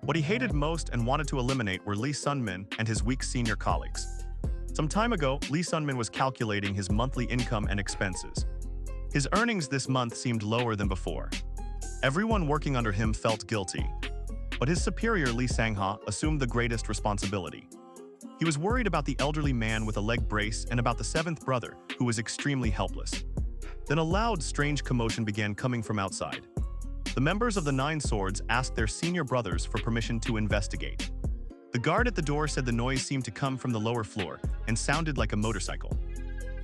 What he hated most and wanted to eliminate were Lee Sun-min and his weak senior colleagues. Some time ago, Lee Sun-min was calculating his monthly income and expenses. His earnings this month seemed lower than before. Everyone working under him felt guilty. But his superior Lee Sang-ha assumed the greatest responsibility. He was worried about the elderly man with a leg brace and about the seventh brother, who was extremely helpless. Then a loud, strange commotion began coming from outside. The members of the Nine Swords asked their senior brothers for permission to investigate. The guard at the door said the noise seemed to come from the lower floor and sounded like a motorcycle.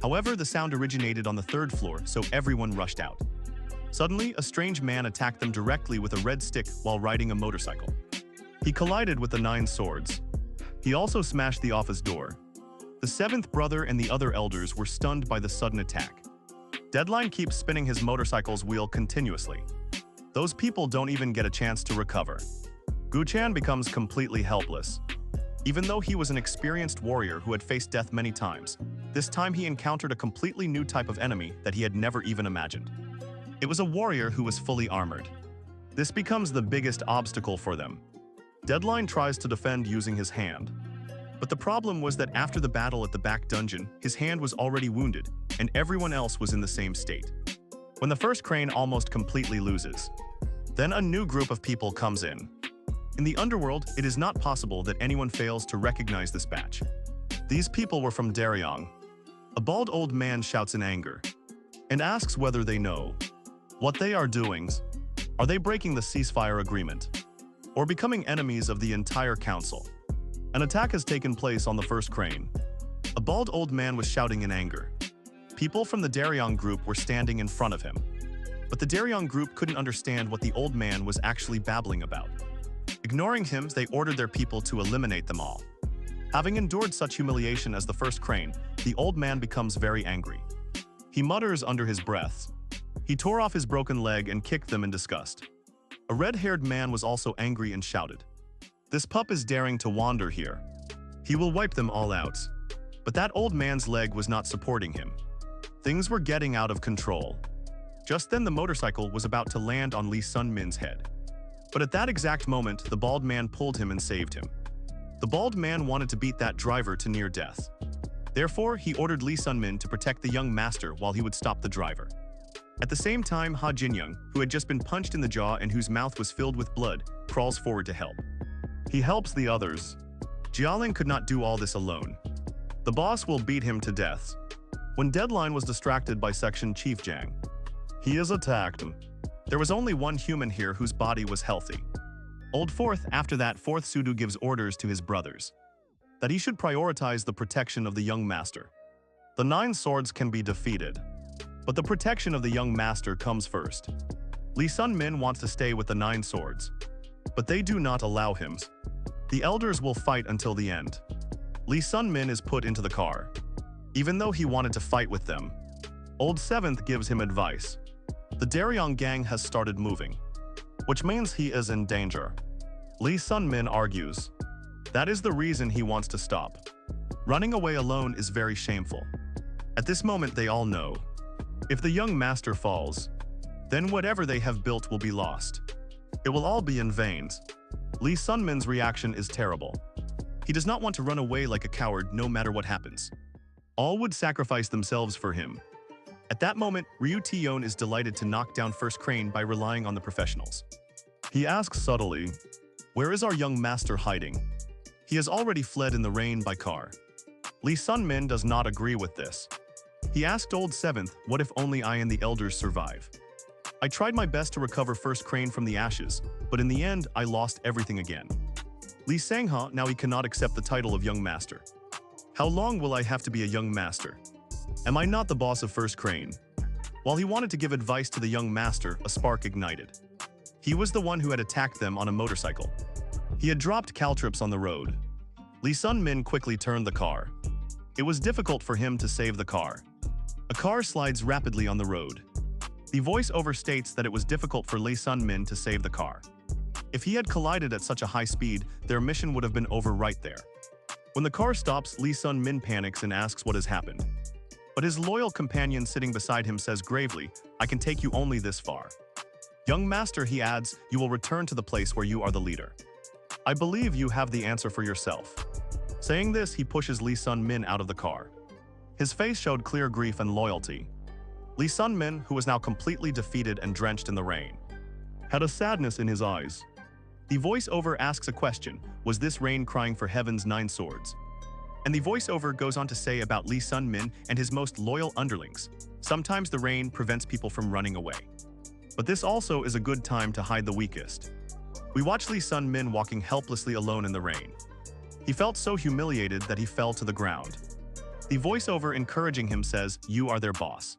However, the sound originated on the third floor, so everyone rushed out. Suddenly, a strange man attacked them directly with a red stick while riding a motorcycle. He collided with the Nine Swords. He also smashed the office door. The seventh brother and the other elders were stunned by the sudden attack. Deadline keeps spinning his motorcycle's wheel continuously. Those people don't even get a chance to recover. Gu-chan becomes completely helpless. Even though he was an experienced warrior who had faced death many times, this time he encountered a completely new type of enemy that he had never even imagined. It was a warrior who was fully armored. This becomes the biggest obstacle for them. Deadline tries to defend using his hand. But the problem was that after the battle at the back dungeon, his hand was already wounded, and everyone else was in the same state. When the first crane almost completely loses, then a new group of people comes in. In the underworld, it is not possible that anyone fails to recognize this batch. These people were from Daryong. A bald old man shouts in anger and asks whether they know what they are doing. Are they breaking the ceasefire agreement or becoming enemies of the entire council? An attack has taken place on the first crane. A bald old man was shouting in anger. People from the Daryong group were standing in front of him. But the Daryong group couldn't understand what the old man was actually babbling about. Ignoring him, they ordered their people to eliminate them all. Having endured such humiliation as the first crane, the old man becomes very angry. He mutters under his breath. He tore off his broken leg and kicked them in disgust. A red-haired man was also angry and shouted, "This pup is daring to wander here. He will wipe them all out." But that old man's leg was not supporting him. Things were getting out of control. Just then the motorcycle was about to land on Lee Sun-min's head. But at that exact moment, the bald man pulled him and saved him. The bald man wanted to beat that driver to near death. Therefore, he ordered Lee Sun-min to protect the young master while he would stop the driver. At the same time, Ha Jin-young, who had just been punched in the jaw and whose mouth was filled with blood, crawls forward to help. He helps the others. Jialing could not do all this alone. The boss will beat him to death. When Deadline was distracted by Section Chief Jang, he is attacked. There was only one human here whose body was healthy. Old Fourth, after that, Fourth Sudu gives orders to his brothers that he should prioritize the protection of the young master. The Nine Swords can be defeated, but the protection of the young master comes first. Lee Sun-min wants to stay with the Nine Swords, but they do not allow him. The elders will fight until the end. Lee Sun-min is put into the car. Even though he wanted to fight with them, Old Seventh gives him advice. The Daryong gang has started moving, which means he is in danger. Lee Sun-min argues. That is the reason he wants to stop. Running away alone is very shameful. At this moment, they all know. If the young master falls, then whatever they have built will be lost. It will all be in vain. Lee Sun-min's reaction is terrible. He does not want to run away like a coward no matter what happens. All would sacrifice themselves for him. At that moment, Ryu Taeyeon is delighted to knock down First Crane by relying on the professionals. He asks subtly, "Where is our young master hiding?" He has already fled in the rain by car. Lee Sun-min does not agree with this. He asked Old Seventh, "What if only I and the elders survive? I tried my best to recover First Crane from the ashes, but in the end, I lost everything again. Lee Sang-ha, now he cannot accept the title of young master. How long will I have to be a young master? Am I not the boss of First Crane?" While he wanted to give advice to the young master, a spark ignited. He was the one who had attacked them on a motorcycle. He had dropped caltrips on the road. Lee Sun-min quickly turned the car. It was difficult for him to save the car. A car slides rapidly on the road. The voice overstates that it was difficult for Lee Sun-min to save the car. If he had collided at such a high speed, their mission would have been over right there. When the car stops, Lee Sun-min panics and asks what has happened. But his loyal companion sitting beside him says gravely, "I can take you only this far. Young master," he adds, "you will return to the place where you are the leader." I believe you have the answer for yourself. Saying this, he pushes Lee Sun-min out of the car. His face showed clear grief and loyalty. Lee Sun-min, who was now completely defeated and drenched in the rain, had a sadness in his eyes. The voiceover asks a question: was this rain crying for heaven's 9 swords? And the voiceover goes on to say about Lee Sun-min and his most loyal underlings: sometimes the rain prevents people from running away, but this also is a good time to hide the weakest. We watch Lee Sun-min walking helplessly alone in the rain. He felt so humiliated that he fell to the ground. The voiceover encouraging him says, "You are their boss.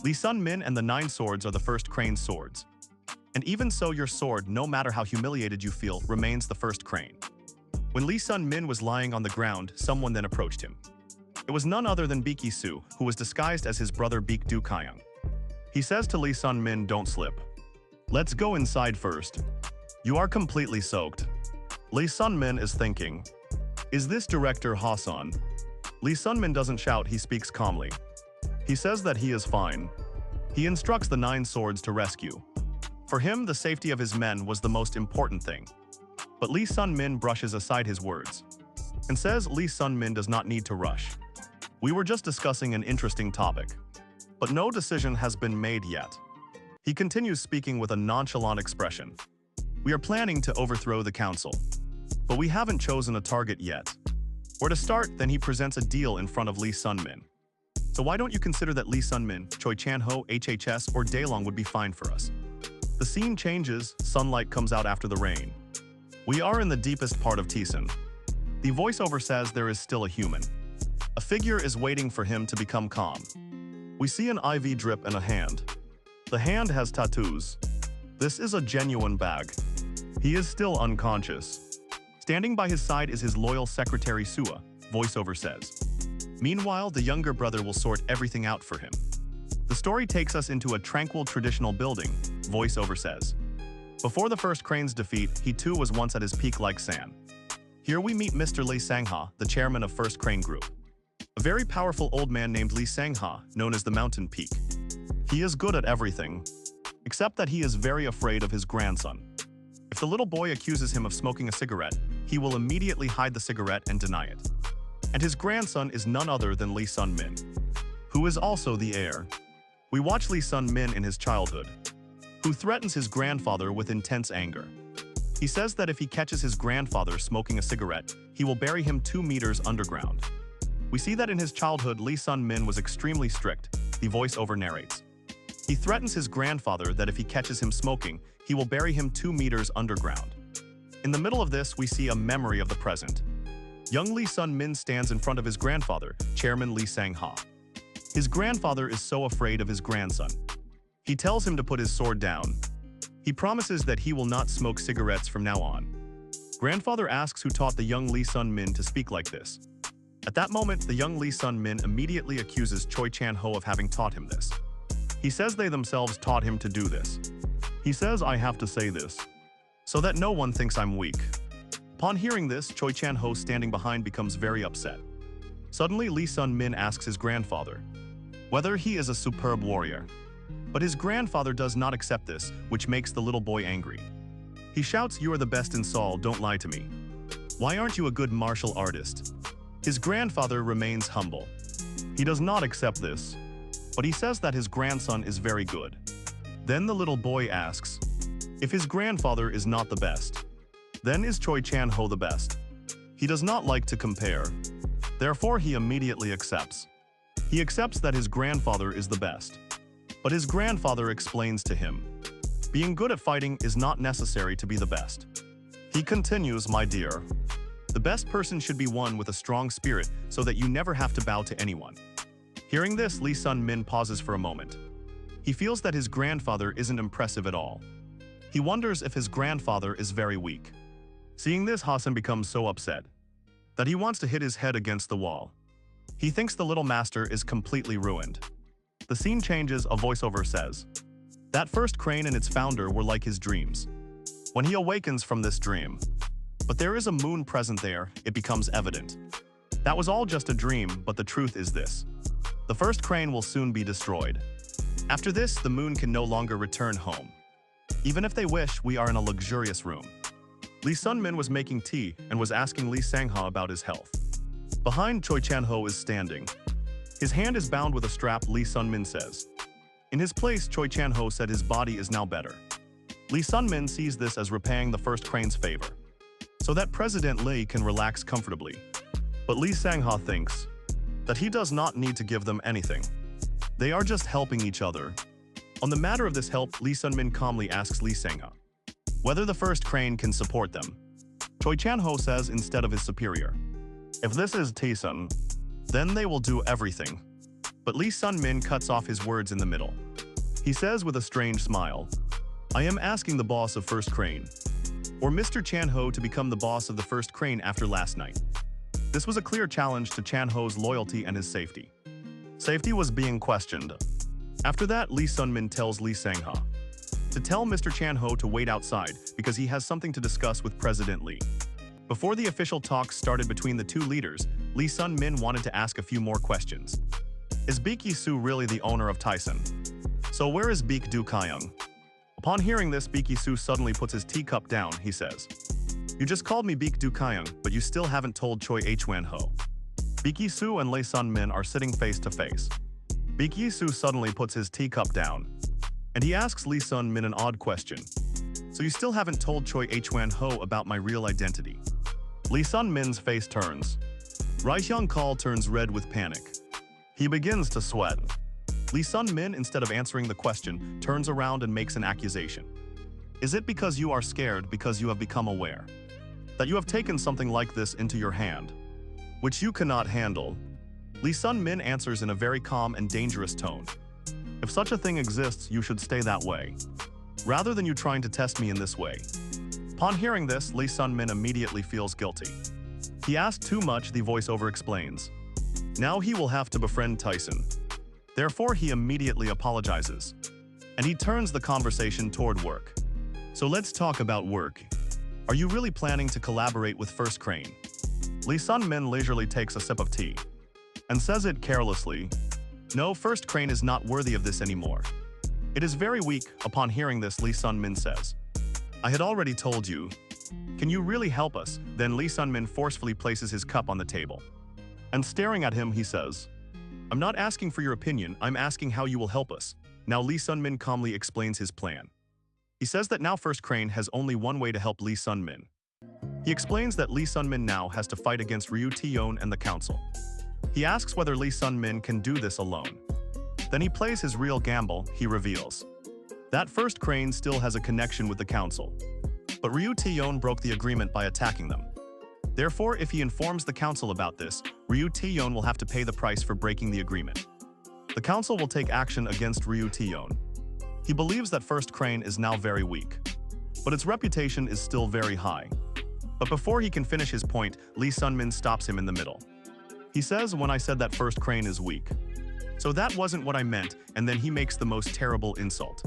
Lee Sun-min and the 9 swords are the first Crane's swords. And even so, your sword, no matter how humiliated you feel, remains the first Crane." When Lee Sun-min was lying on the ground, someone then approached him. It was none other than Baek Soo, who was disguised as his brother Baek Do Kyung. He says to Lee Sun-min, "Don't slip. Let's go inside first. You are completely soaked." Lee Sun-min is thinking, is this director Hasan? Lee Sun-min doesn't shout, he speaks calmly. He says that he is fine. He instructs the 9 swords to rescue. For him, the safety of his men was the most important thing. But Lee Sun-min brushes aside his words and says Lee Sun-min does not need to rush. We were just discussing an interesting topic, but no decision has been made yet. He continues speaking with a nonchalant expression. We are planning to overthrow the council, but we haven't chosen a target yet. Where to start, then he presents a deal in front of Lee Sun-min. So why don't you consider that Lee Sun-min, Choi Chan-ho, HHS, or Daelong would be fine for us? The scene changes, sunlight comes out after the rain. We are in the deepest part of Tison. The voiceover says there is still a human. A figure is waiting for him to become calm. We see an IV drip and a hand. The hand has tattoos. This is a genuine bag. He is still unconscious. Standing by his side is his loyal secretary Sua, voiceover says. Meanwhile, the younger brother will sort everything out for him. The story takes us into a tranquil traditional building, voiceover says. Before the first Crane's defeat, he too was once at his peak like San. Here we meet Mr. Lee Sang-ha, the chairman of First Crane Group. A very powerful old man named Lee Sang-ha, known as the Mountain Peak. He is good at everything, except that he is very afraid of his grandson. If the little boy accuses him of smoking a cigarette, he will immediately hide the cigarette and deny it. And his grandson is none other than Lee Sun-min, who is also the heir. We watch Lee Sun-min in his childhood, who threatens his grandfather with intense anger. He says that if he catches his grandfather smoking a cigarette, he will bury him 2 meters underground. We see that in his childhood, Lee Sun-min was extremely strict, the voiceover narrates. He threatens his grandfather that if he catches him smoking, he will bury him 2 meters underground. In the middle of this, we see a memory of the present. Young Lee Sun-min stands in front of his grandfather, Chairman Lee Sang-ha. His grandfather is so afraid of his grandson. He tells him to put his sword down. He promises that he will not smoke cigarettes from now on. Grandfather asks who taught the young Lee Sun-min to speak like this. At that moment, the young Lee Sun-min immediately accuses Choi Chan-ho of having taught him this. He says they themselves taught him to do this. He says, "I have to say this, so that no one thinks I'm weak." Upon hearing this, Choi Chan-ho standing behind becomes very upset. Suddenly, Lee Sun-min asks his grandfather whether he is a superb warrior. But his grandfather does not accept this, which makes the little boy angry. He shouts, "You are the best in Seoul, don't lie to me. Why aren't you a good martial artist?" His grandfather remains humble. He does not accept this, but he says that his grandson is very good. Then the little boy asks, if his grandfather is not the best, then is Choi Chan-ho the best? He does not like to compare. Therefore, he immediately accepts. He accepts that his grandfather is the best. But his grandfather explains to him, being good at fighting is not necessary to be the best. He continues, "My dear, the best person should be one with a strong spirit so that you never have to bow to anyone." Hearing this, Lee Sun-min pauses for a moment. He feels that his grandfather isn't impressive at all. He wonders if his grandfather is very weak. Seeing this, Hasan becomes so upset that he wants to hit his head against the wall. He thinks the little master is completely ruined. The scene changes, a voiceover says, that first crane and its founder were like his dreams. When he awakens from this dream, but there is a moon present there, it becomes evident. That was all just a dream, but the truth is this. The first crane will soon be destroyed. After this, the moon can no longer return home. Even if they wish, we are in a luxurious room. Lee Sun-min was making tea and was asking Lee Sang-ha about his health. Behind Choi Chan-ho is standing. His hand is bound with a strap, Lee Sun-min says. In his place, Choi Chan-ho said his body is now better. Lee Sun-min sees this as repaying the first crane's favor, so that President Lee can relax comfortably. But Lee Sang-ha thinks that he does not need to give them anything. They are just helping each other. On the matter of this help, Lee Sun-min calmly asks Lee Sang-ha whether the first crane can support them. Choi Chan-ho says instead of his superior, "If this is T-sun, then they will do everything." But Lee Sun-min cuts off his words in the middle. He says with a strange smile, "I am asking the boss of First Crane, or Mr. Chan-ho, to become the boss of the First Crane after last night." This was a clear challenge to Chan-ho's loyalty and his safety. Safety was being questioned. After that, Lee Sun-min tells Lee Sang-ha to tell Mr. Chan-ho to wait outside because he has something to discuss with President Lee. Before the official talks started between the two leaders, Lee Sun-min wanted to ask a few more questions. Is Baek Yi-soo really the owner of Tyson? So where is Baek Do-kyung? Upon hearing this, Baek Yi-soo suddenly puts his teacup down. He says, "You just called me Baek Do-kyung, but you still haven't told Choi Hwan-ho." Baek Yi-soo and Lee Sun-min are sitting face to face. Baek Yi-soo suddenly puts his teacup down, and he asks Lee Sun-min an odd question. "So you still haven't told Choi Hwan-ho about my real identity?" Lee Sun-min's face turns. Ri Hyung-kal turns red with panic. He begins to sweat. Lee Sun-min, instead of answering the question, turns around and makes an accusation. "Is it because you are scared because you have become aware that you have taken something like this into your hand, which you cannot handle?" Lee Sun-min answers in a very calm and dangerous tone. "If such a thing exists, you should stay that way, rather than you trying to test me in this way." Upon hearing this, Lee Sun-min immediately feels guilty. He asked too much, the voiceover explains. Now he will have to befriend Tyson. Therefore, he immediately apologizes, and he turns the conversation toward work. "So let's talk about work. Are you really planning to collaborate with First Crane?" Lee Sun-min leisurely takes a sip of tea and says it carelessly. "No, First Crane is not worthy of this anymore. It is very weak." Upon hearing this, Lee Sun-min says, "I had already told you. Can you really help us?" Then Lee Sun-min forcefully places his cup on the table, and staring at him, he says, "I'm not asking for your opinion, I'm asking how you will help us." Now Lee Sun-min calmly explains his plan. He says that now First Crane has only one way to help Lee Sun-min. He explains that Lee Sun-min now has to fight against Ryu Tae-yeon and the council. He asks whether Lee Sun-min can do this alone. Then he plays his real gamble. He reveals that First Crane still has a connection with the council, but Ryu Tae-yeon broke the agreement by attacking them. Therefore, if he informs the council about this, Ryu Tae-yeon will have to pay the price for breaking the agreement. The council will take action against Ryu Tae-yeon. He believes that First Crane is now very weak, but its reputation is still very high. But before he can finish his point, Lee Sun-min stops him in the middle. He says, "When I said that First Crane is weak, so that wasn't what I meant," and then he makes the most terrible insult.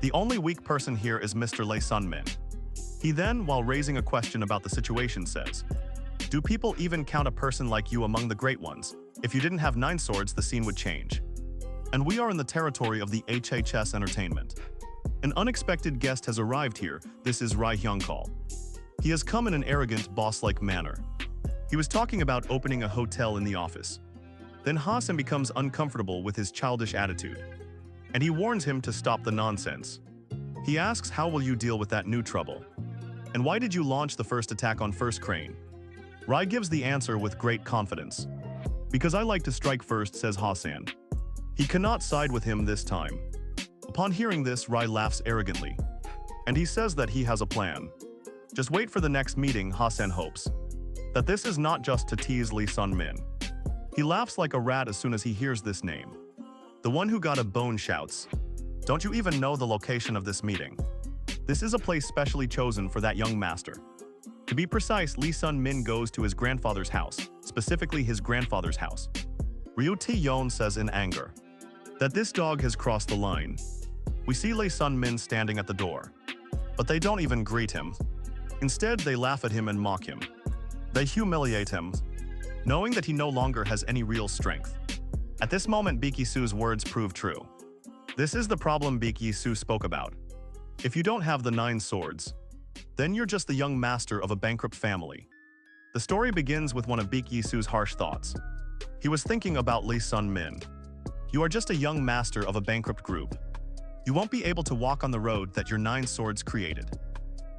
"The only weak person here is Mr. Lee Sun-min." He then, while raising a question about the situation, says, "Do people even count a person like you among the great ones? If you didn't have 9 swords, the scene would change. And we are in the territory of the HHS Entertainment. An unexpected guest has arrived here. This is Ri Hyung-kal. He has come in an arrogant, boss-like manner. He was talking about opening a hotel in the office. Then Ha-sen becomes uncomfortable with his childish attitude, and he warns him to stop the nonsense. He asks, how will you deal with that new trouble? And why did you launch the first attack on First Crane? Rai gives the answer with great confidence. Because I like to strike first, says Ha-sen. He cannot side with him this time. Upon hearing this, Rai laughs arrogantly, and he says that he has a plan. Just wait for the next meeting. Ha-sen hopes that this is not just to tease Lee Sun-min. He laughs like a rat as soon as he hears this name. The one who got a bone shouts, "Don't you even know the location of this meeting? This is a place specially chosen for that young master." To be precise, Lee Sun-min goes to his grandfather's house, specifically his grandfather's house. Ryu Tae-yeon says in anger that this dog has crossed the line. We see Lee Sun-min standing at the door, but they don't even greet him. Instead, they laugh at him and mock him. They humiliate him, knowing that he no longer has any real strength. At this moment, Baek Yi-soo's words prove true. This is the problem Baek Yi-soo spoke about. If you don't have the 9 swords, Then you're just the young master of a bankrupt family. The story begins with one of Baek Yi-soo's harsh thoughts. He was thinking about Lee Sun-min. You are just a young master of a bankrupt group. You won't be able to walk on the road that your 9 swords created.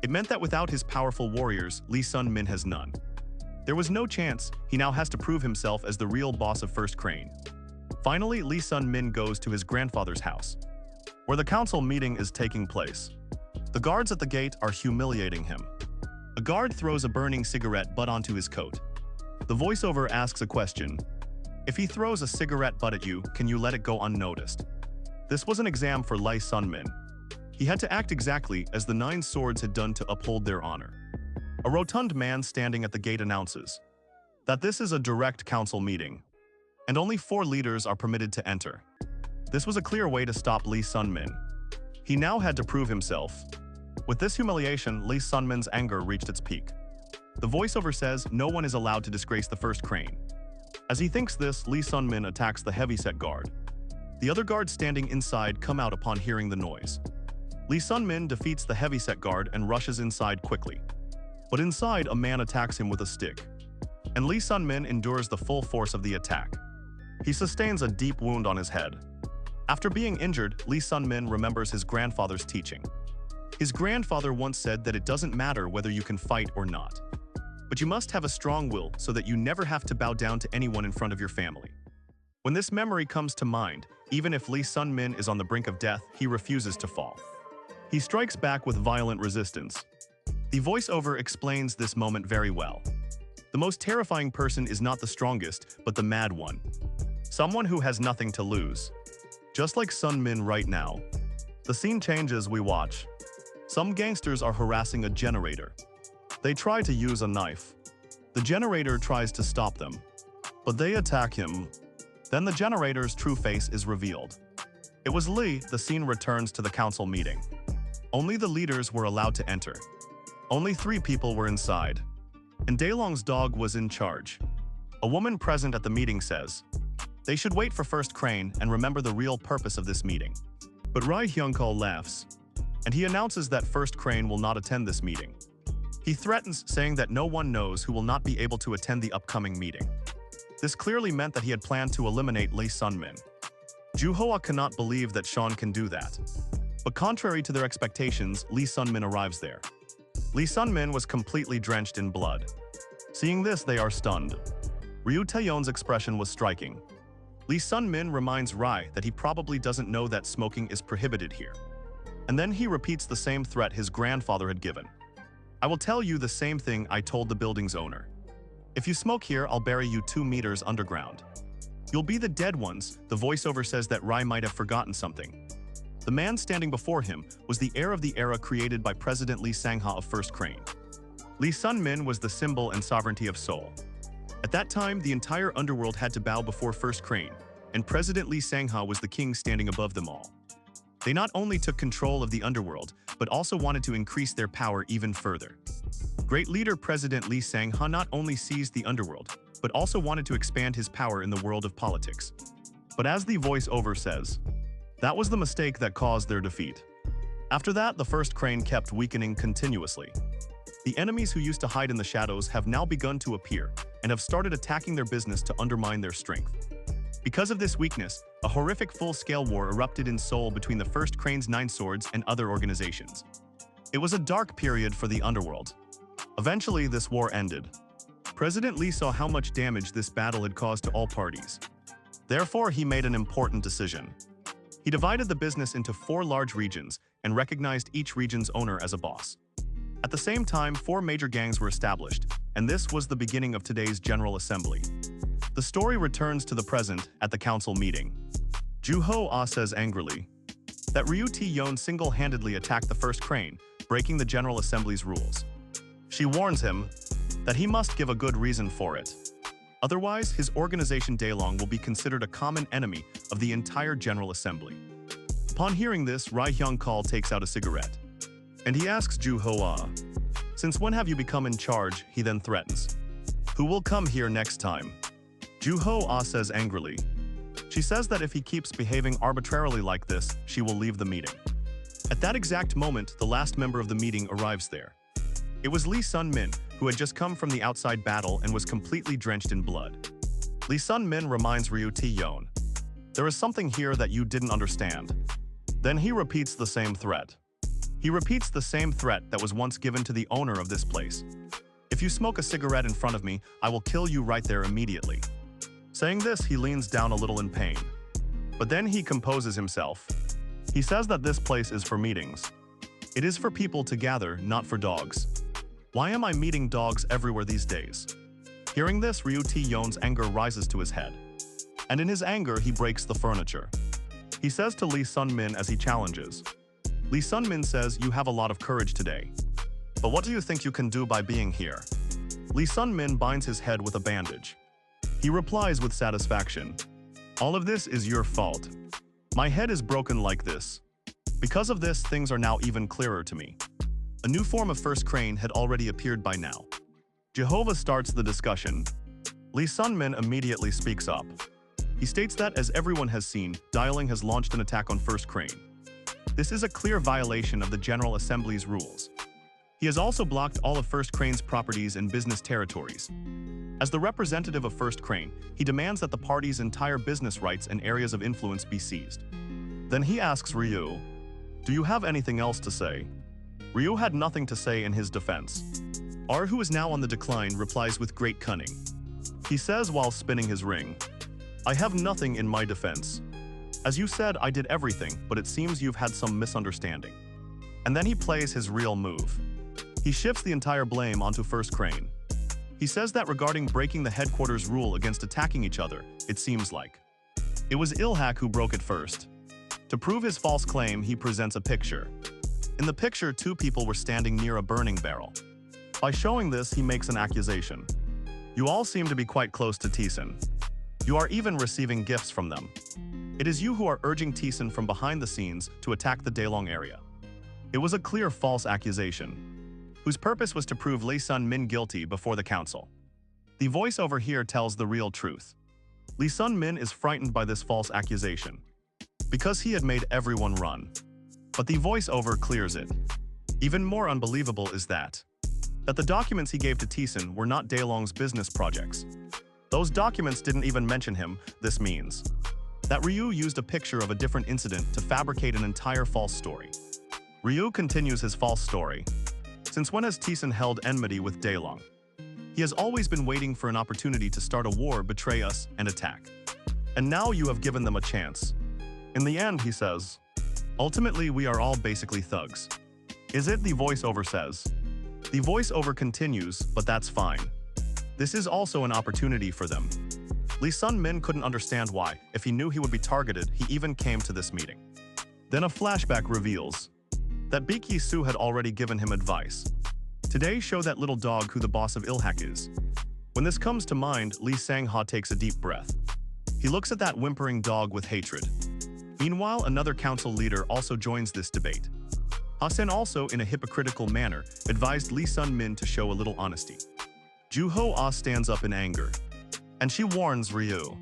It meant that without his powerful warriors, Lee Sun-min has none. There was no chance. He now has to prove himself as the real boss of First Crane. Finally, Lee Sun-min goes to his grandfather's house, where the council meeting is taking place. The guards at the gate are humiliating him. A guard throws a burning cigarette butt onto his coat. The voiceover asks a question. If he throws a cigarette butt at you, can you let it go unnoticed? This was an exam for Lee Sun-min. He had to act exactly as the 9 swords had done to uphold their honor. A rotund man standing at the gate announces that this is a direct council meeting, and only 4 leaders are permitted to enter. This was a clear way to stop Lee Sun-min. He now had to prove himself. With this humiliation, Lee Sun-min's anger reached its peak. The voiceover says no one is allowed to disgrace the First Crane. As he thinks this, Lee Sun-min attacks the heavyset guard. The other guards standing inside come out upon hearing the noise. Lee Sun-min defeats the heavyset guard and rushes inside quickly. But inside, a man attacks him with a stick, and Lee Sun-min endures the full force of the attack. He sustains a deep wound on his head. After being injured, Lee Sun-min remembers his grandfather's teaching. His grandfather once said that it doesn't matter whether you can fight or not, but you must have a strong will so that you never have to bow down to anyone in front of your family. When this memory comes to mind, even if Lee Sun-min is on the brink of death, he refuses to fall. He strikes back with violent resistance. The voiceover explains this moment very well. The most terrifying person is not the strongest, but the mad one. Someone who has nothing to lose. Just like Sun-min right now. The scene changes, we watch. Some gangsters are harassing a generator. They try to use a knife. The generator tries to stop them, but they attack him. Then the generator's true face is revealed. It was Lee. The scene returns to the council meeting. Only the leaders were allowed to enter. Only 3 people were inside, and Daelong's dog was in charge. A woman present at the meeting says, they should wait for First Crane and remember the real purpose of this meeting. But Rai Hyunkal laughs, and he announces that First Crane will not attend this meeting. He threatens, saying that no one knows who will not be able to attend the upcoming meeting. This clearly meant that he had planned to eliminate Lee Sun-min. Juhoa cannot believe that Sean can do that. But contrary to their expectations, Lee Sun-min arrives there. Lee Sun-min was completely drenched in blood. Seeing this, they are stunned. Ryu Taeyeon's expression was striking. Lee Sun-min reminds Rai that he probably doesn't know that smoking is prohibited here. And then he repeats the same threat his grandfather had given. I will tell you the same thing I told the building's owner. If you smoke here, I'll bury you 2 meters underground. You'll be the dead ones. The voiceover says that Rai might have forgotten something. The man standing before him was the heir of the era created by President Lee Sang-ha of First Crane. Lee Sun-min was the symbol and sovereignty of Seoul. At that time, the entire underworld had to bow before First Crane, and President Lee Sang-ha was the king standing above them all. They not only took control of the underworld, but also wanted to increase their power even further. Great leader President Lee Sang-ha not only seized the underworld, but also wanted to expand his power in the world of politics. But as the voice-over says, that was the mistake that caused their defeat. After that, the First Crane kept weakening continuously. The enemies who used to hide in the shadows have now begun to appear and have started attacking their business to undermine their strength. Because of this weakness, a horrific full-scale war erupted in Seoul between the First Crane's 9 swords and other organizations. It was a dark period for the underworld. Eventually, this war ended. President Lee saw how much damage this battle had caused to all parties. Therefore, he made an important decision. He divided the business into 4 large regions and recognized each region's owner as a boss. At the same time, 4 major gangs were established, and this was the beginning of today's General Assembly. The story returns to the present at the council meeting. Juho-ah says angrily that Ryu Taeyeon single-handedly attacked the First Crane, breaking the General Assembly's rules. She warns him that he must give a good reason for it. Otherwise, his organization Daelong will be considered a common enemy of the entire General Assembly. Upon hearing this, Rai Hyunkal takes out a cigarette, and he asks Juho-ah, since when have you become in charge? He then threatens, who will come here next time? Juho-ah says angrily. She says that if he keeps behaving arbitrarily like this, she will leave the meeting. At that exact moment, the last member of the meeting arrives there. It was Lee Sun-min, who had just come from the outside battle and was completely drenched in blood. Lee Sun-min reminds Ryu Tae-yeon, "There is something here that you didn't understand." Then he repeats the same threat. He repeats the same threat that was once given to the owner of this place. "If you smoke a cigarette in front of me, I will kill you right there immediately." Saying this, he leans down a little in pain. But then he composes himself. He says that this place is for meetings. It is for people to gather, not for dogs. Why am I meeting dogs everywhere these days? Hearing this, Ryu Tae-yeon's anger rises to his head. And in his anger, he breaks the furniture. He says to Lee Sun-min as he challenges. Lee Sun-min says, "You have a lot of courage today. But what do you think you can do by being here?" Lee Sun-min binds his head with a bandage. He replies with satisfaction, "All of this is your fault. My head is broken like this. Because of this, things are now even clearer to me." A new form of First Crane had already appeared by now. Jehovah starts the discussion. Lee Sun-min immediately speaks up. He states that, as everyone has seen, Dialing has launched an attack on First Crane. This is a clear violation of the General Assembly's rules. He has also blocked all of First Crane's properties and business territories. As the representative of First Crane, he demands that the party's entire business rights and areas of influence be seized. Then he asks Ryu, "Do you have anything else to say?" Ryu had nothing to say in his defense. R, who is now on the decline, replies with great cunning. He says while spinning his ring, "I have nothing in my defense. As you said, I did everything, but it seems you've had some misunderstanding." And then he plays his real move. He shifts the entire blame onto First Crane. He says that regarding breaking the headquarters rule against attacking each other, it seems like it was Ilhak who broke it first. To prove his false claim, he presents a picture. In the picture, two people were standing near a burning barrel. By showing this, he makes an accusation. "You all seem to be quite close to Thiessen. You are even receiving gifts from them. It is you who are urging Thiessen from behind the scenes to attack the Daelong area." It was a clear false accusation, whose purpose was to prove Lee Sun-min guilty before the council. The voiceover here tells the real truth. Lee Sun-min is frightened by this false accusation, because he had made everyone run. But the voiceover clears it. Even more unbelievable is that the documents he gave to Thiessen were not Daelong's business projects. Those documents didn't even mention him. This means that Ryu used a picture of a different incident to fabricate an entire false story. Ryu continues his false story. Since when has Thiessen held enmity with Daelong? He has always been waiting for an opportunity to start a war, betray us, and attack. And now you have given them a chance. In the end, he says, "Ultimately, we are all basically thugs." Is it? The voiceover says. The voiceover continues, but that's fine. This is also an opportunity for them. Lee Sun-min couldn't understand why. If he knew he would be targeted, he even came to this meeting. Then a flashback reveals that Baek Soo had already given him advice. Today, show that little dog who the boss of Ilhak is. When this comes to mind, Lee Sang-ha takes a deep breath. He looks at that whimpering dog with hatred. Meanwhile, another council leader also joins this debate. Ha-sen also, in a hypocritical manner, advised Lee Sun-min to show a little honesty. Ju-ho-ah stands up in anger, and she warns Ryu.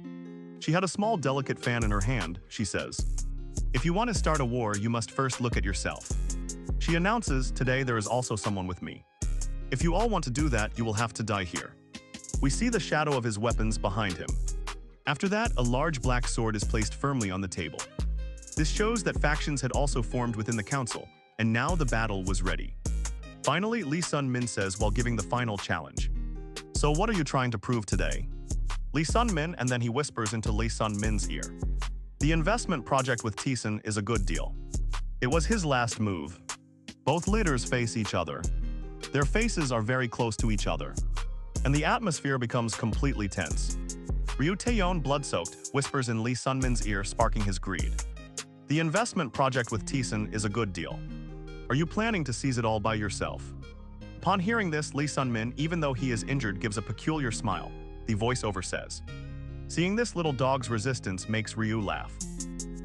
She had a small delicate fan in her hand, she says. "If you want to start a war, you must first look at yourself." She announces, "Today there is also someone with me. If you all want to do that, you will have to die here." We see the shadow of his weapons behind him. After that, a large black sword is placed firmly on the table. This shows that factions had also formed within the council, and now the battle was ready. Finally, Lee Sun-min says while giving the final challenge, "So what are you trying to prove today?" Lee Sun-min, and then he whispers into Lee Sun-min's ear. The investment project with Thiessen is a good deal. It was his last move. Both leaders face each other. Their faces are very close to each other, and the atmosphere becomes completely tense. Ryu Tae-yeon, blood-soaked, whispers in Lee Sun-min's ear, sparking his greed. The investment project with Thiessen is a good deal. Are you planning to seize it all by yourself? Upon hearing this, Lee Sun-min, even though he is injured, gives a peculiar smile, the voiceover says. Seeing this little dog's resistance makes Ryu laugh.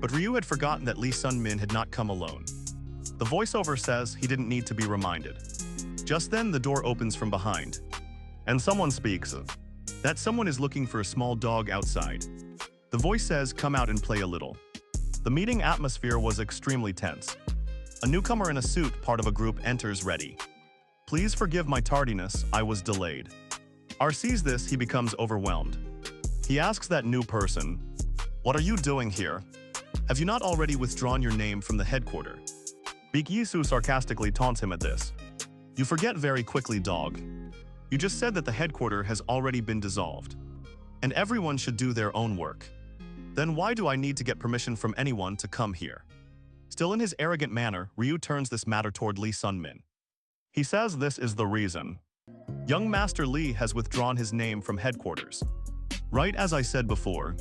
But Ryu had forgotten that Lee Sun-min had not come alone. The voiceover says he didn't need to be reminded. Just then, the door opens from behind, and someone speaks. That someone is looking for a small dog outside. The voice says, "Come out and play a little." The meeting atmosphere was extremely tense. A newcomer in a suit, part of a group, enters ready. Please forgive my tardiness, I was delayed. R sees this, he becomes overwhelmed. He asks that new person, "What are you doing here? Have you not already withdrawn your name from the headquarter?" Big Yisu sarcastically taunts him at this. "You forget very quickly, dog. You just said that the headquarter has already been dissolved, and everyone should do their own work. Then why do I need to get permission from anyone to come here?" Still in his arrogant manner, Ryu turns this matter toward Lee Sun-min. He says this is the reason. Young Master Lee has withdrawn his name from headquarters. Right as I said before,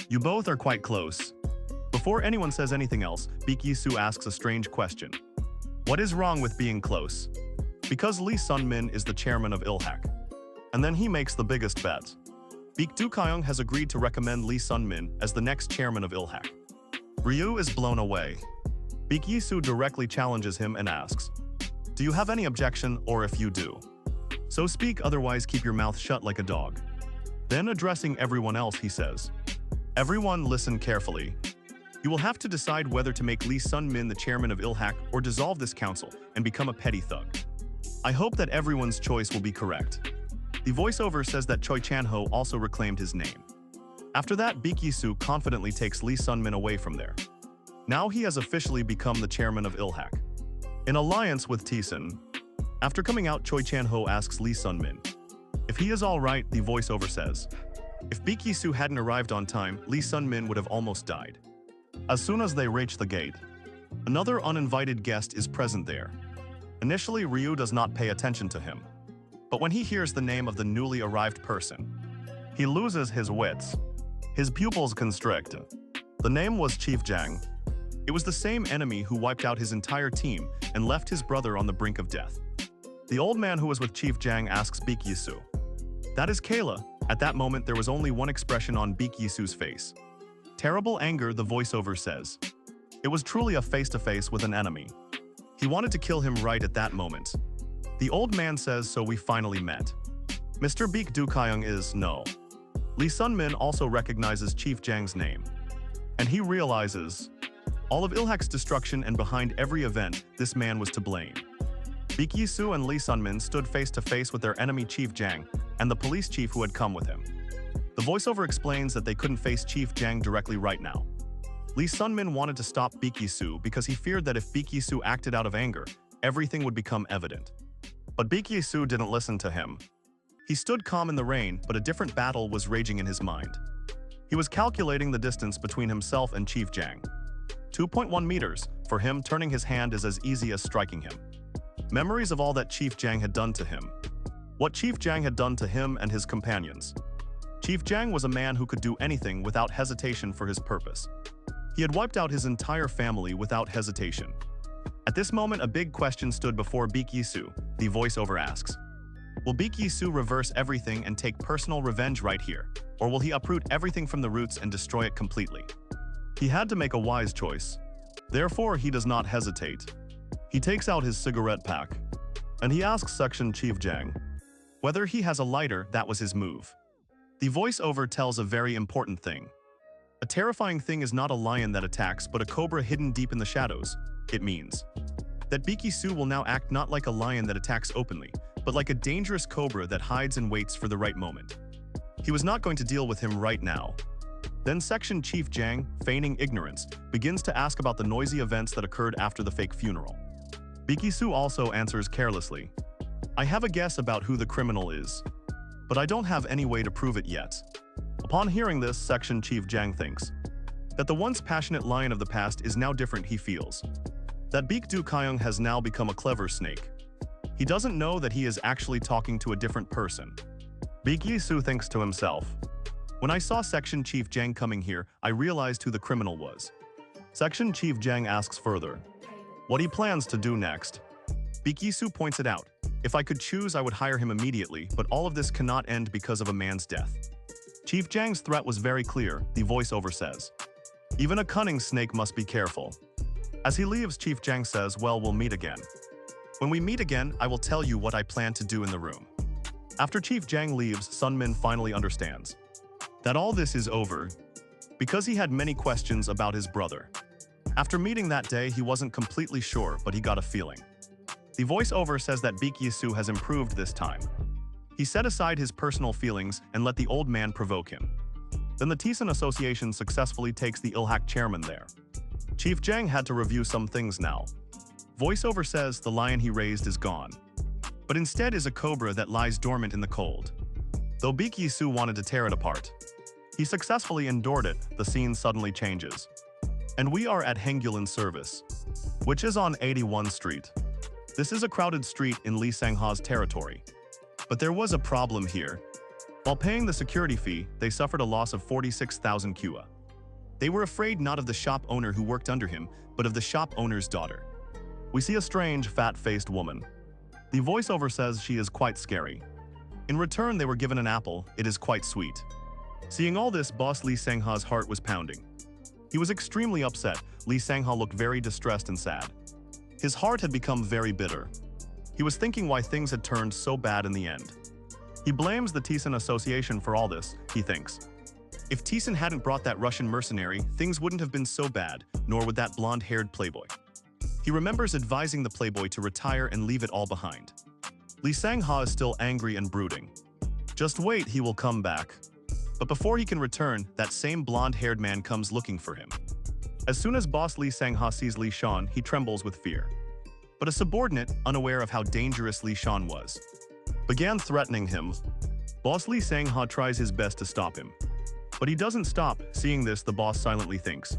you both are quite close. Before anyone says anything else, Big Yisu asks a strange question. What is wrong with being close? Because Lee Sun-min is the chairman of Ilhak. And then he makes the biggest bet. Big Du-kyung has agreed to recommend Lee Sun-min as the next chairman of Ilhak. Ryu is blown away. Big Yisu directly challenges him and asks, "Do you have any objection, or if you do, so speak, otherwise keep your mouth shut like a dog." Then addressing everyone else, he says, "Everyone listen carefully. You will have to decide whether to make Lee Sun-min the chairman of Ilhak or dissolve this council and become a petty thug. I hope that everyone's choice will be correct." The voiceover says that Choi Chan-ho also reclaimed his name. After that, Big Yisu confidently takes Lee Sun-min away from there. Now he has officially become the chairman of Ilhak. In alliance with T-sun. After coming out, Choi Chan-ho asks Lee Sun-min if he is alright. The voiceover says, if Big Yisu hadn't arrived on time, Lee Sun-min would have almost died. As soon as they reach the gate, another uninvited guest is present there. Initially, Ryu does not pay attention to him. But when he hears the name of the newly arrived person, he loses his wits. His pupils constrict. The name was Chief Jang. It was the same enemy who wiped out his entire team and left his brother on the brink of death. The old man who was with Chief Jang asks Big Yisu, "That is Kayla." At that moment, there was only one expression on Big Yisu's face. Terrible anger, the voiceover says. It was truly a face-to-face with an enemy. He wanted to kill him right at that moment. The old man says, "So we finally met." Mr. Big Du-kyung is no. Lee Sun-min also recognizes Chief Jang's name. And he realizes, all of Ilhak's destruction and behind every event, this man was to blame. Big Yisu and Lee Sun-min stood face to face with their enemy Chief Jang and the police chief who had come with him. The voiceover explains that they couldn't face Chief Jang directly right now. Lee Sun-min wanted to stop Big Yisu because he feared that if Big Yisu acted out of anger, everything would become evident. But Big Yisu didn't listen to him. He stood calm in the rain, but a different battle was raging in his mind. He was calculating the distance between himself and Chief Jang. 2.1 meters. For him, turning his hand is as easy as striking him. Memories of all that Chief Jang had done to him. What Chief Jang had done to him and his companions. Chief Jang was a man who could do anything without hesitation for his purpose. He had wiped out his entire family without hesitation. At this moment, a big question stood before Big Yisu. The voiceover asks, will Big Yisu reverse everything and take personal revenge right here, or will he uproot everything from the roots and destroy it completely? He had to make a wise choice. Therefore, he does not hesitate. He takes out his cigarette pack, and he asks Section Chief Jang whether he has a lighter. That was his move. The voiceover tells a very important thing. A terrifying thing is not a lion that attacks, but a cobra hidden deep in the shadows. It means that Big Yisu will now act not like a lion that attacks openly, but like a dangerous cobra that hides and waits for the right moment. He was not going to deal with him right now. Then Section Chief Jang, feigning ignorance, begins to ask about the noisy events that occurred after the fake funeral. Big Yisu also answers carelessly, I have a guess about who the criminal is, but I don't have any way to prove it yet. Upon hearing this, Section Chief Jang thinks that the once passionate lion of the past is now different. He feels that Big Du-kyung has now become a clever snake. He doesn't know that he is actually talking to a different person. Big Yisu thinks to himself, when I saw Section Chief Jang coming here, I realized who the criminal was. Section Chief Jang asks further what he plans to do next. Big Yisu points it out. If I could choose, I would hire him immediately, but all of this cannot end because of a man's death. Chief Jang's threat was very clear, the voiceover says. Even a cunning snake must be careful. As he leaves, Chief Jang says, well, we'll meet again. When we meet again, I will tell you what I plan to do in the room. After Chief Jang leaves, Sun-min finally understands that all this is over because he had many questions about his brother. After meeting that day, he wasn't completely sure, but he got a feeling The voiceover says that Baek Yi-soo has improved this time. He set aside his personal feelings and let the old man provoke him. Then the Tison Association successfully takes the Ilhak chairman there. Chief Jang had to review some things now. Voiceover says the lion he raised is gone, but instead is a cobra that lies dormant in the cold. Though Baek Yi-soo wanted to tear it apart, he successfully endured it. The scene suddenly changes. And we are at Hengulin Service, which is on 81 Street. This is a crowded street in Lee Sang-ha's territory. But there was a problem here. While paying the security fee, they suffered a loss of 46,000 kua. They were afraid not of the shop owner who worked under him, but of the shop owner's daughter. We see a strange, fat-faced woman. The voiceover says she is quite scary. In return, they were given an apple. It is quite sweet. Seeing all this, boss Lee Sang-ha's heart was pounding. He was extremely upset. Lee Sang-ha looked very distressed and sad. His heart had become very bitter. He was thinking why things had turned so bad in the end. He blames the Tison Association for all this, he thinks. If Tison hadn't brought that Russian mercenary, things wouldn't have been so bad, nor would that blonde-haired playboy. He remembers advising the playboy to retire and leave it all behind. Lee Sang-ha is still angry and brooding. Just wait, he will come back. But before he can return, that same blonde-haired man comes looking for him. As soon as boss Lee Sang-ha sees Lee Shan, he trembles with fear. But a subordinate, unaware of how dangerous Lee Shan was, began threatening him. Boss Lee Sang-ha tries his best to stop him. But he doesn't stop. Seeing this, the boss silently thinks,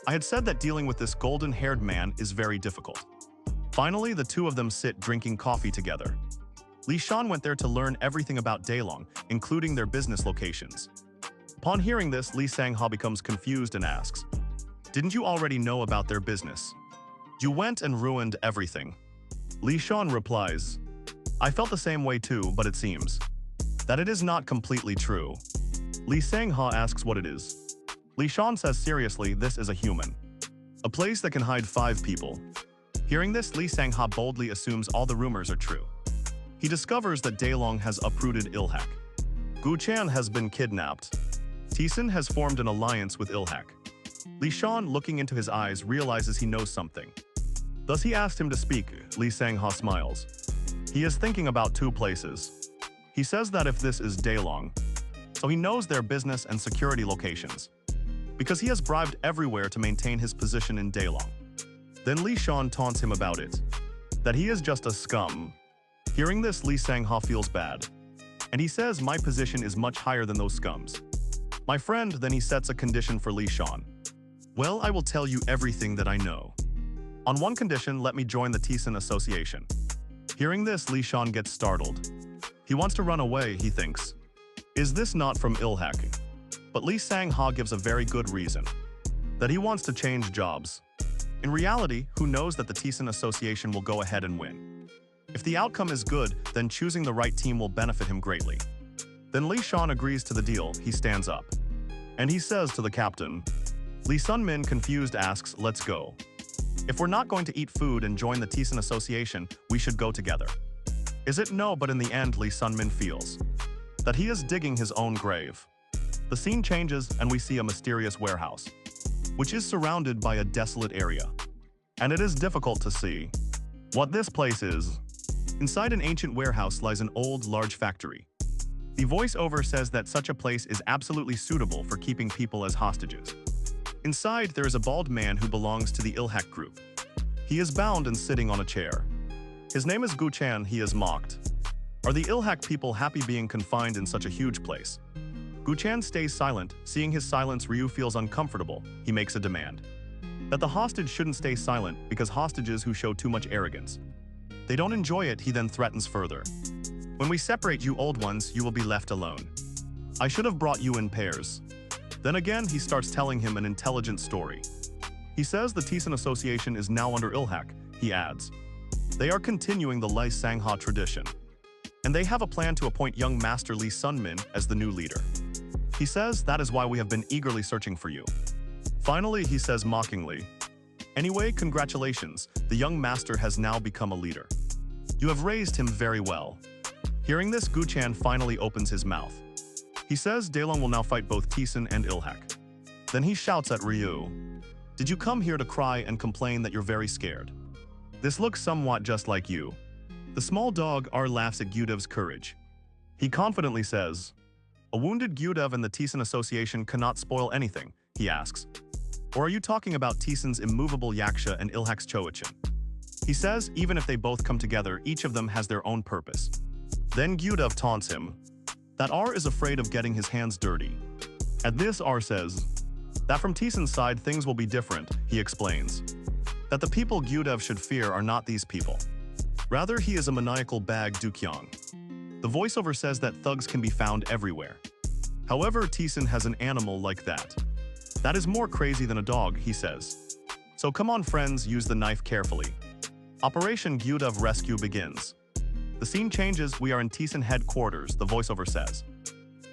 I had said that dealing with this golden-haired man is very difficult. Finally, the two of them sit drinking coffee together. Lee Shan went there to learn everything about Daelong, including their business locations. Upon hearing this, Lee Sang-ha becomes confused and asks, Didn't you already know about their business? You went and ruined everything. Lee Shan replies, I felt the same way too, but it seems that it is not completely true. Lee Sang-ha asks what it is. Lee Shan says seriously, this is a human. A place that can hide 5 people. Hearing this, Lee Sang-ha boldly assumes all the rumors are true. He discovers that Daelong has uprooted Ilhak. Gu Chan has been kidnapped. Tison has formed an alliance with Ilhak. Lee Shan, looking into his eyes, realizes he knows something. Thus he asked him to speak. Lee Sang-ha smiles. He is thinking about 2 places. He says that if this is Daelong, so he knows their business and security locations, because he has bribed everywhere to maintain his position in Daelong. Then Lee Shan taunts him about it, that he is just a scum. Hearing this, Lee Sang-ha feels bad, and he says my position is much higher than those scums. My friend, then he sets a condition for Lee Shan. Well, I will tell you everything that I know. On one condition, let me join the Tison Association. Hearing this, Lee Shan gets startled. He wants to run away, he thinks. Is this not from Ilhak? But Lee Sang-ha gives a very good reason, that he wants to change jobs. In reality, who knows that the Tison Association will go ahead and win? If the outcome is good, then choosing the right team will benefit him greatly. Then Lee Shan agrees to the deal. He stands up, and he says to the captain. Lee Sun-min, confused, asks, let's go. If we're not going to eat food and join the Tison Association, we should go together. Is it no? But in the end, Lee Sun-min feels that he is digging his own grave. The scene changes and we see a mysterious warehouse, which is surrounded by a desolate area. And it is difficult to see what this place is. Inside an ancient warehouse lies an old, large factory. The voiceover says that such a place is absolutely suitable for keeping people as hostages. Inside, there is a bald man who belongs to the Ilhak group. He is bound and sitting on a chair. His name is Gu Chan. He is mocked. Are the Ilhak people happy being confined in such a huge place? Gu Chan stays silent. Seeing his silence, Ryu feels uncomfortable. He makes a demand that the hostage shouldn't stay silent because hostages who show too much arrogance, they don't enjoy it. He then threatens further. When we separate you old ones, you will be left alone. I should have brought you in pairs. Then again, he starts telling him an intelligent story. He says the Tison Association is now under Ilhak. He adds, they are continuing the Lee Sang-ha tradition, and they have a plan to appoint young Master Lee Sun-min as the new leader. He says that is why we have been eagerly searching for you. Finally, he says mockingly, anyway, congratulations, the young master has now become a leader. You have raised him very well. Hearing this, Gu Chan finally opens his mouth. He says Daelong will now fight both Tison and Ilhak. Then he shouts at Ryu, did you come here to cry and complain that you're very scared? This looks somewhat just like you. The small dog R laughs at Gyudev's courage. He confidently says, "A wounded Gyudev and the Tisen Association cannot spoil anything," he asks. "Or are you talking about Tisen's immovable Yaksha and Ilhak's Choachin?" He says even if they both come together, each of them has their own purpose. Then Gyudev taunts him that R is afraid of getting his hands dirty. At this, R says that from Tisen's side things will be different. He explains that the people Gyudev should fear are not these people. Rather, he is a maniacal bag Dukyong. The voiceover says that thugs can be found everywhere. However, Tisen has an animal like that. That is more crazy than a dog, he says. So come on friends, use the knife carefully. Operation Gyudev Rescue begins. The scene changes, we are in Tisen headquarters, the voiceover says.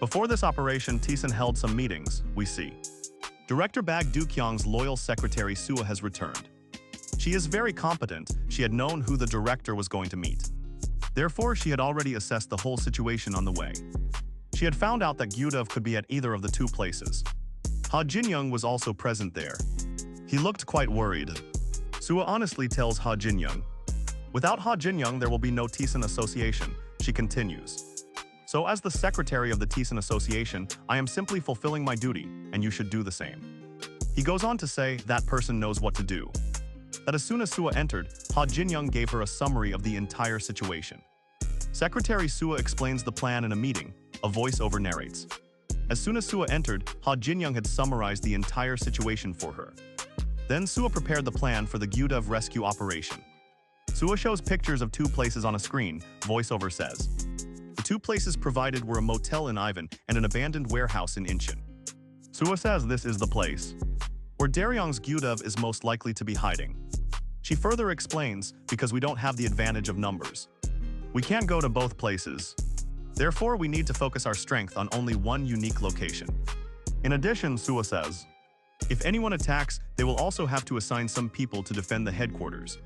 Before this operation, Tisen held some meetings, we see. Director Bag Dukyong's loyal secretary Sua has returned. She is very competent, she had known who the director was going to meet. Therefore, she had already assessed the whole situation on the way. She had found out that Gyudev could be at either of the two places. Ha Jinyoung was also present there. He looked quite worried. Sua honestly tells Ha Jinyoung, "Without Ha Jinyoung, there will be no Tisen Association," she continues. "So as the secretary of the Tisen Association, I am simply fulfilling my duty, and you should do the same." He goes on to say that person knows what to do. That as soon as Sua entered, Ha Jinyoung gave her a summary of the entire situation. Secretary Sua explains the plan in a meeting, a voiceover narrates. As soon as Sua entered, Ha Jinyoung had summarized the entire situation for her. Then Sua prepared the plan for the Gyudev rescue operation. Sua shows pictures of two places on a screen, voiceover says. The two places provided were a motel in Ivan and an abandoned warehouse in Incheon. Sua says this is the place where Daryong's Gyudev is most likely to be hiding. She further explains, because we don't have the advantage of numbers. We can't go to both places. Therefore, we need to focus our strength on only one unique location. In addition, Sua says, if anyone attacks, they will also have to assign some people to defend the headquarters.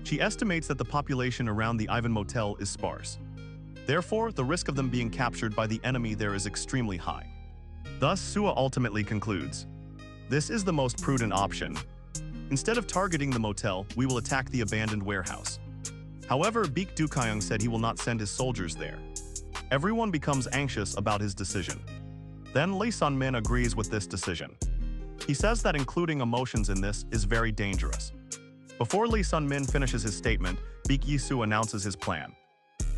She estimates that the population around the Ivan Motel is sparse. Therefore, the risk of them being captured by the enemy there is extremely high. Thus, Sua ultimately concludes, this is the most prudent option. Instead of targeting the motel, we will attack the abandoned warehouse. However, Baek Dukyong said he will not send his soldiers there. Everyone becomes anxious about his decision. Then Lee Sun-min agrees with this decision. He says that including emotions in this is very dangerous. Before Lee Sun-min finishes his statement, Baek Yi-soo announces his plan.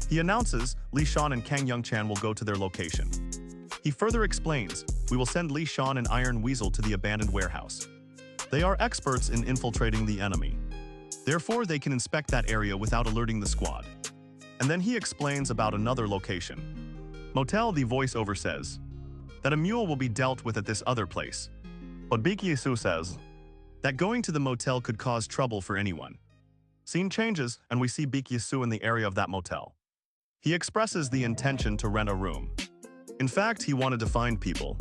He announces Lee Shan and Kang Young-chan will go to their location. He further explains, we will send Lee Shan and Iron Weasel to the abandoned warehouse. They are experts in infiltrating the enemy. Therefore, they can inspect that area without alerting the squad. And then he explains about another location. Motel, the voiceover says, that a mule will be dealt with at this other place. But Baek Yi-soo says that going to the motel could cause trouble for anyone. Scene changes, and we see Baek Yi-soo in the area of that motel. He expresses the intention to rent a room. In fact, he wanted to find people.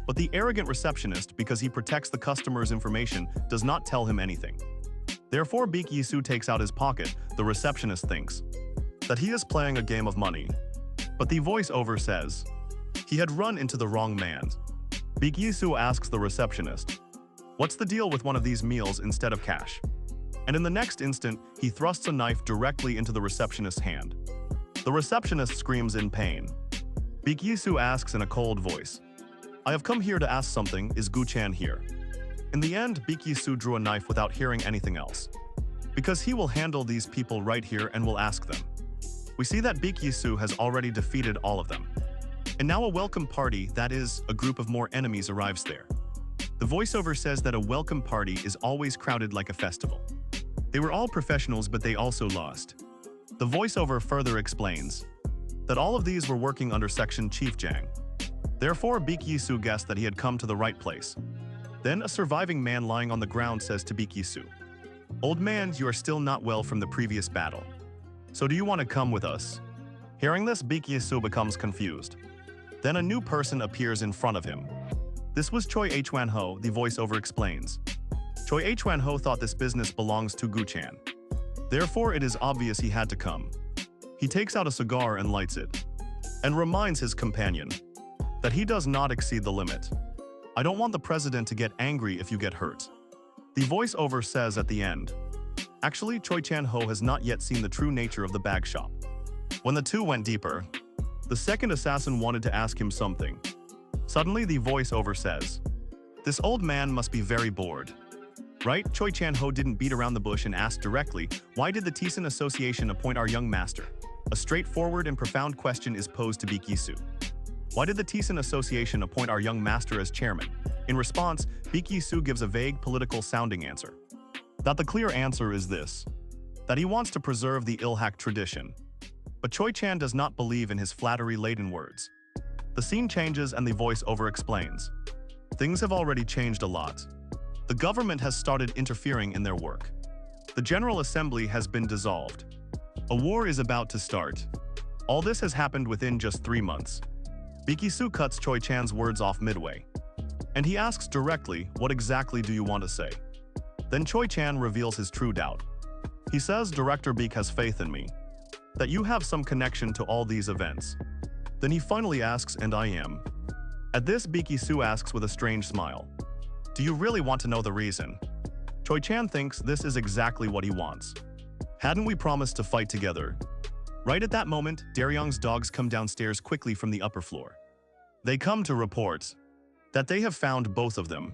But the arrogant receptionist, because he protects the customer's information, does not tell him anything. Therefore, Baek Yi-soo takes out his pocket. The receptionist thinks that he is playing a game of money. But the voiceover says he had run into the wrong man. Baek Yi-soo asks the receptionist, what's the deal with one of these meals instead of cash? And in the next instant, he thrusts a knife directly into the receptionist's hand. The receptionist screams in pain. Baek Yi-soo asks in a cold voice, I have come here to ask something, is Gu-chan here? In the end, Baek Yi-soo drew a knife without hearing anything else. Because he will handle these people right here and will ask them. We see that Baek Yi-soo has already defeated all of them. And now a welcome party, that is, a group of more enemies arrives there. The voiceover says that a welcome party is always crowded like a festival. They were all professionals, but they also lost. The voiceover further explains that all of these were working under Section Chief Jang. Therefore, Baek Yi-soo guessed that he had come to the right place. Then a surviving man lying on the ground says to Baek Yi-soo, old man, you are still not well from the previous battle. So do you want to come with us? Hearing this, Baek Yi-soo becomes confused. Then a new person appears in front of him. This was Choi Hwan-ho, the voiceover explains. Choi Hwan-ho thought this business belongs to Gu-chan. Therefore, it is obvious he had to come. He takes out a cigar and lights it, and reminds his companion that he does not exceed the limit. I don't want the president to get angry if you get hurt. The voiceover says at the end Actually, Choi Chan-ho has not yet seen the true nature of the bag shop. When the two went deeper, the second assassin wanted to ask him something. Suddenly, the voiceover says, "This old man must be very bored." Right? Choi Chan-ho didn't beat around the bush and asked directly, why did the Tison Association appoint our young master? A straightforward and profound question is posed to Baek-Yi-soo. Why did the Tison Association appoint our young master as chairman? In response, Baek-Yi-soo gives a vague political-sounding answer. That the clear answer is this, that he wants to preserve the Ilhak tradition. But Choi Chan does not believe in his flattery-laden words. The scene changes and the voice-over explains. Things have already changed a lot. The government has started interfering in their work. The General Assembly has been dissolved. A war is about to start. All this has happened within just 3 months. Baek-Yi-soo cuts Choi Chan's words off midway. And he asks directly, what exactly do you want to say? Then Choi Chan reveals his true doubt. He says, Director Baek has faith in me. That you have some connection to all these events. Then he finally asks, and I am. At this, Baek-Yi-soo asks with a strange smile. Do you really want to know the reason? Choi Chan thinks this is exactly what he wants. Hadn't we promised to fight together? Right at that moment, Daryong's dogs come downstairs quickly from the upper floor. They come to report that they have found both of them.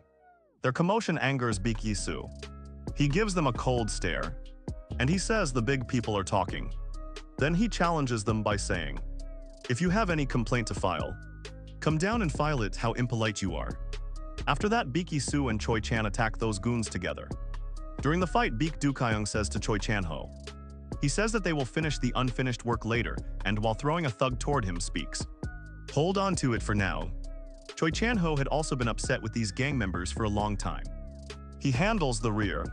Their commotion angers Baek-Yi-soo. He gives them a cold stare, and he says the big people are talking. Then he challenges them by saying, if you have any complaint to file, come down and file it, how impolite you are. After that, Baek-Yi-soo and Choi Chan attack those goons together. During the fight, Baek Do-kyung says to Choi Chan-ho. He says that they will finish the unfinished work later, and while throwing a thug toward him, speaks. Hold on to it for now. Choi Chan-ho had also been upset with these gang members for a long time. He handles the rear.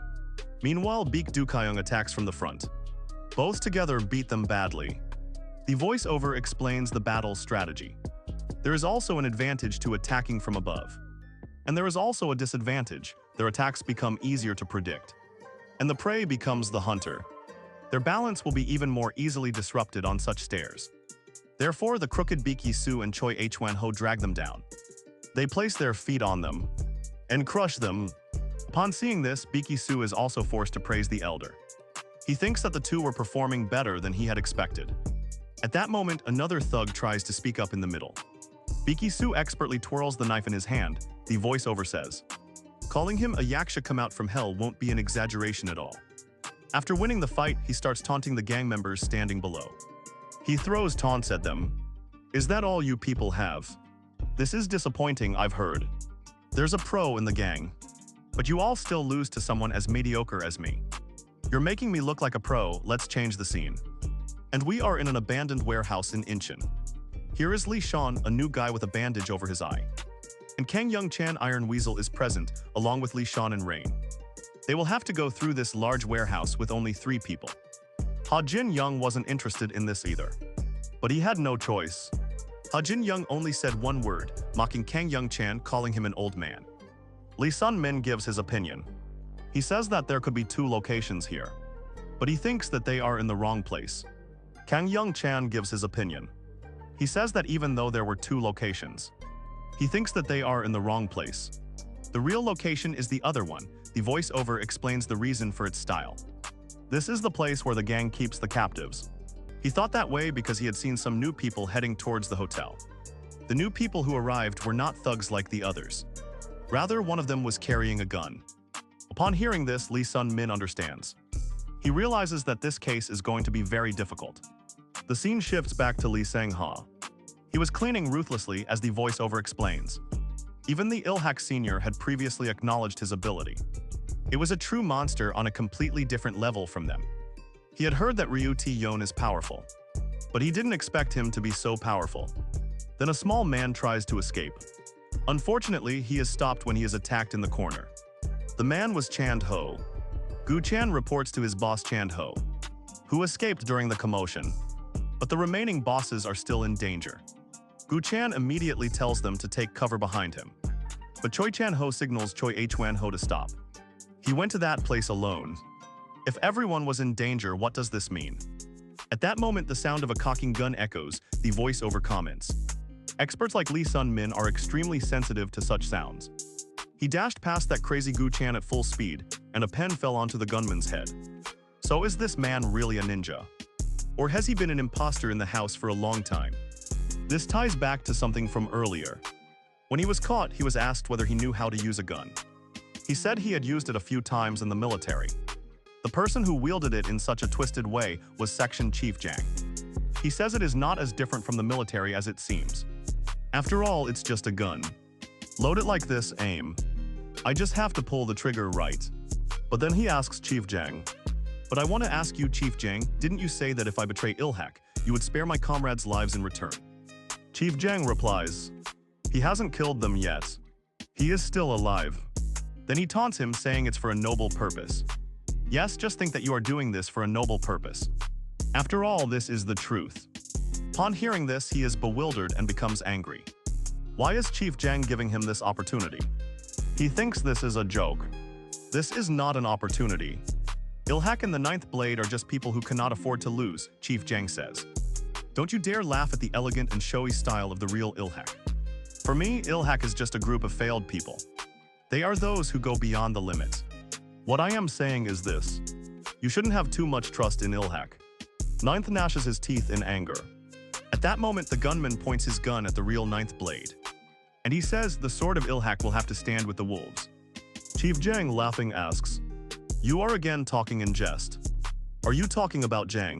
Meanwhile, Baek Do-kyung attacks from the front. Both together beat them badly. The voiceover explains the battle strategy. There is also an advantage to attacking from above. And there is also a disadvantage. Their attacks become easier to predict. And the prey becomes the hunter. Their balance will be even more easily disrupted on such stairs. Therefore, the crooked Baek-Yi-soo and Choi Hwan-ho drag them down. They place their feet on them and crush them. Upon seeing this, Baek-Yi-soo is also forced to praise the elder. He thinks that the two were performing better than he had expected. At that moment, another thug tries to speak up in the middle. Baek-Yi-soo expertly twirls the knife in his hand. The voiceover says, calling him a yaksha come out from hell won't be an exaggeration at all. After winning the fight, he starts taunting the gang members standing below. He throws taunts at them. Is that all you people have? This is disappointing, I've heard. There's a pro in the gang. But you all still lose to someone as mediocre as me. You're making me look like a pro, let's change the scene. And we are in an abandoned warehouse in Incheon. Here is Lee Sean, a new guy with a bandage over his eye. And Kang Young-chan Iron Weasel is present, along with Lee Sean and Rain. They will have to go through this large warehouse with only 3 people. Ha Jin-young wasn't interested in this either. But he had no choice. Ha Jin-young only said one word, mocking Kang Young-chan, calling him an old man. Lee Sun-min gives his opinion. He says that there could be 2 locations here. But he thinks that they are in the wrong place. Kang Young-chan gives his opinion. He says that even though there were 2 locations, he thinks that they are in the wrong place. The real location is the other one. The voiceover explains the reason for its style. This is the place where the gang keeps the captives. He thought that way because he had seen some new people heading towards the hotel. The new people who arrived were not thugs like the others. Rather, one of them was carrying a gun. Upon hearing this, Lee Sun-min understands. He realizes that this case is going to be very difficult. The scene shifts back to Lee Sang-ha. He was cleaning ruthlessly, as the voiceover explains. Even the Ilhak Sr. had previously acknowledged his ability. It was a true monster on a completely different level from them. He had heard that Ryu T-Yon is powerful, but he didn't expect him to be so powerful. Then a small man tries to escape. Unfortunately, he is stopped when he is attacked in the corner. The man was Chand-ho. Gu-chan reports to his boss Chand-ho, who escaped during the commotion. But the remaining bosses are still in danger. Gu-chan immediately tells them to take cover behind him. But Choi Chan-ho signals Choi Hwan-ho to stop. He went to that place alone. If everyone was in danger, what does this mean? At that moment, the sound of a cocking gun echoes. The voiceover comments. Experts like Lee Sun-min are extremely sensitive to such sounds. He dashed past that crazy Gu-chan at full speed, and a pen fell onto the gunman's head. So is this man really a ninja? Or has he been an imposter in the house for a long time? This ties back to something from earlier. When he was caught, he was asked whether he knew how to use a gun. He said he had used it a few times in the military. The person who wielded it in such a twisted way was Section Chief Jang. He says it is not as different from the military as it seems. After all, it's just a gun. Load it like this, aim. I just have to pull the trigger right. But then he asks Chief Jang, "But I want to ask you, Chief Jang, didn't you say that if I betray Ilhak, you would spare my comrades' lives in return?" Chief Jang replies, "He hasn't killed them yet. He is still alive." Then he taunts him, saying it's for a noble purpose. Yes, just think that you are doing this for a noble purpose. After all, this is the truth. Upon hearing this, he is bewildered and becomes angry. Why is Chief Jang giving him this opportunity? He thinks this is a joke. This is not an opportunity. Ilhak and the Ninth Blade are just people who cannot afford to lose, Chief Jang says. Don't you dare laugh at the elegant and showy style of the real Ilhak. For me, Ilhak is just a group of failed people. They are those who go beyond the limit. What I am saying is this. You shouldn't have too much trust in Ilhak. Ninth gnashes his teeth in anger. At that moment, the gunman points his gun at the real Ninth Blade. And he says the sword of Ilhak will have to stand with the wolves. Chief Jang, laughing, asks, "You are again talking in jest. Are you talking about Jang?"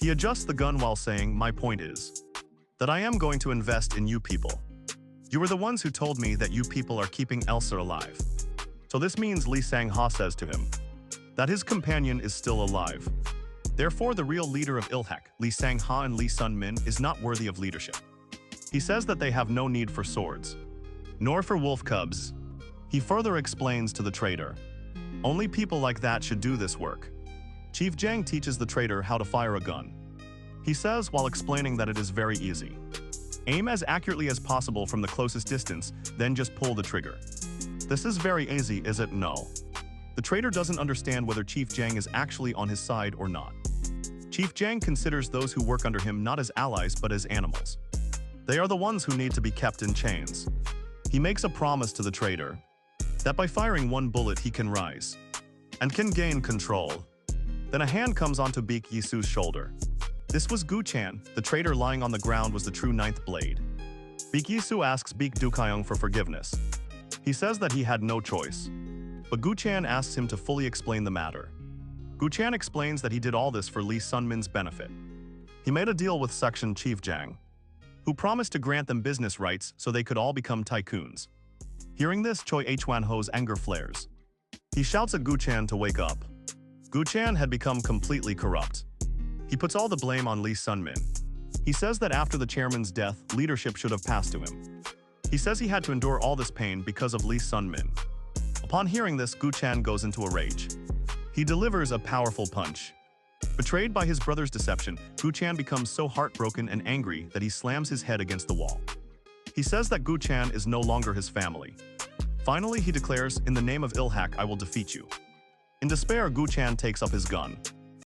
He adjusts the gun while saying, "My point is that I am going to invest in you people. You were the ones who told me that you people are keeping Elsa alive." So this means Lee Sang-ha says to him that his companion is still alive. Therefore, the real leader of Ilhak, Lee Sang-ha and Lee Sun-min, is not worthy of leadership. He says that they have no need for swords, nor for wolf cubs. He further explains to the traitor, only people like that should do this work. Chief Jang teaches the traitor how to fire a gun. He says while explaining that it is very easy. Aim as accurately as possible from the closest distance, then just pull the trigger. This is very easy, is it? No. The traitor doesn't understand whether Chief Jang is actually on his side or not. Chief Jang considers those who work under him not as allies but as animals. They are the ones who need to be kept in chains. He makes a promise to the traitor that by firing one bullet he can rise and can gain control. Then a hand comes onto Baek Yisu's shoulder. This was Gu Chan. The traitor lying on the ground was the true Ninth Blade. Baek Yisu asks Baek Dukayong for forgiveness. He says that he had no choice. But Gu Chan asks him to fully explain the matter. Gu Chan explains that he did all this for Lee Sun-min's benefit. He made a deal with Section Chief Jang, who promised to grant them business rights so they could all become tycoons. Hearing this, Choi Hwan-ho's anger flares. He shouts at Gu Chan to wake up. Gu Chan had become completely corrupt. He puts all the blame on Lee Sun-min. He says that after the chairman's death, leadership should have passed to him. He says he had to endure all this pain because of Lee Sun-min. Upon hearing this, Gu Chan goes into a rage. He delivers a powerful punch. Betrayed by his brother's deception, Gu Chan becomes so heartbroken and angry that he slams his head against the wall. He says that Gu Chan is no longer his family. Finally, he declares, "In the name of Ilhak, I will defeat you." In despair, Gu Chan takes up his gun.